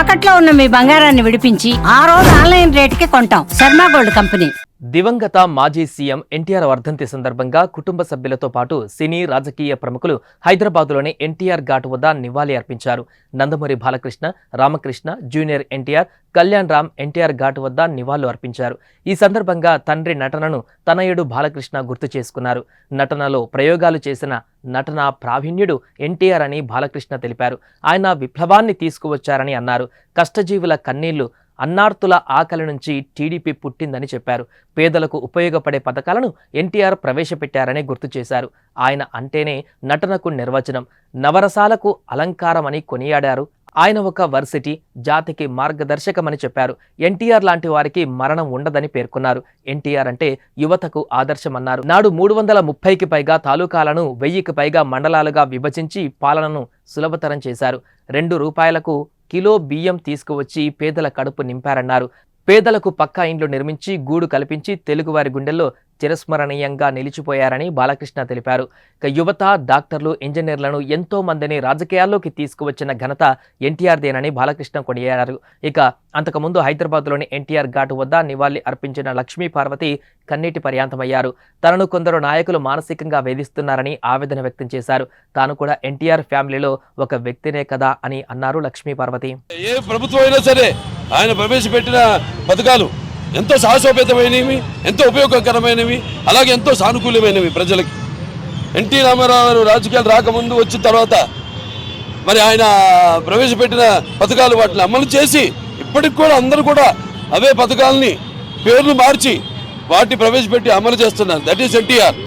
తాకట్లో ఉన్న మీ బంగారాన్ని విడిపించి ఆ రోజు ఆన్లైన్ రేటుకి కొంటాం. Sharma gold company. దివంగత మాజీ సీఎం ఎన్టీఆర్ వర్ధంతి సందర్భంగా కుటుంబ సభ్యులతో పాటు సినీ రాజకీయ ప్రముఖులు హైదరాబాద్లోని ఎన్టీఆర్ ఘాట్ వద్ద నివాళి అర్పించారు. నందమూరి బాలకృష్ణ, రామకృష్ణ, జూనియర్ ఎన్టీఆర్, కళ్యాణ్ రామ్ ఎన్టీఆర్ ఘాట్ వద్ద నివాళులు అర్పించారు. ఈ సందర్భంగా తండ్రి నటనను తనయుడు బాలకృష్ణ గుర్తు చేసుకున్నారు. నటనలో ప్రయోగాలు చేసిన నటనా ప్రావీణ్యుడు ఎన్టీఆర్ అని బాలకృష్ణ తెలిపారు. ఆయన విప్లవాన్ని తీసుకువచ్చారని అన్నారు. కష్టజీవుల కన్నీళ్లు, అన్నార్తుల ఆకలి నుంచి టీడీపీ పుట్టిందని చెప్పారు. పేదలకు ఉపయోగపడే పథకాలను ఎన్టీఆర్ ప్రవేశపెట్టారని గుర్తు చేశారు. ఆయన అంటేనే నటనకు నిర్వచనం, నవరసాలకు అలంకారం అని కొనియాడారు. ఆయన ఒక వర్సిటీ, జాతికి మార్గదర్శకమని చెప్పారు. ఎన్టీఆర్ లాంటి వారికి మరణం ఉండదని పేర్కొన్నారు. ఎన్టీఆర్ అంటే యువతకు ఆదర్శమన్నారు. నాడు 330కి పైగా తాలూకాలను 1000కి పైగా మండలాలుగా విభజించి పాలనను సులభతరం చేశారు. 2 రూపాయలకు కిలో బియ్యం తీసుకువచ్చి పేదల కడుపు నింపారన్నారు. పేదలకు పక్కా ఇండ్లు నిర్మించి గూడు కల్పించి తెలుగువారి గుండెల్లో చిరస్మరణీయంగా నిలిచిపోయారని బాలకృష్ణ తెలిపారు. యువత, డాక్టర్లు, ఇంజనీర్లను ఎంతో మందిని రాజకీయాల్లోకి తీసుకువచ్చిన ఘనత ఎన్టీఆర్దేనని బాలకృష్ణ కొనియాడారు. ఇక అంతకుముందు హైదరాబాద్లోని ఎన్టీఆర్ ఘాట్ వద్ద నివాళి అర్పించిన లక్ష్మీ పార్వతి కన్నీటి పర్యాంతమయ్యారు. తనను కొందరు నాయకులు మానసికంగా వేధిస్తున్నారని ఆవేదన వ్యక్తం చేశారు. తాను కూడా ఎన్టీఆర్ ఫ్యామిలీలో ఒక వ్యక్తినే కదా అని అన్నారు లక్ష్మీ పార్వతి. ఏ ప్రభుత్వం అయినా సరే ఆయన ప్రవేశపెట్టిన పథకాలు ఎంతో సాహసోపేతమైనవి, ఎంతో ఉపయోగకరమైనవి, అలాగే ఎంతో సానుకూలమైనవి ప్రజలకి. ఎన్టీ రామారావు గారు రాజకీయాలు రాకముందు వచ్చిన తర్వాత మరి ఆయన ప్రవేశపెట్టిన పథకాలు వాటిని అమలు చేసి ఇప్పటికి కూడా అందరూ కూడా అవే పథకాలని పేర్లు మార్చి వాటిని ప్రవేశపెట్టి అమలు చేస్తున్నారు. That is NTR.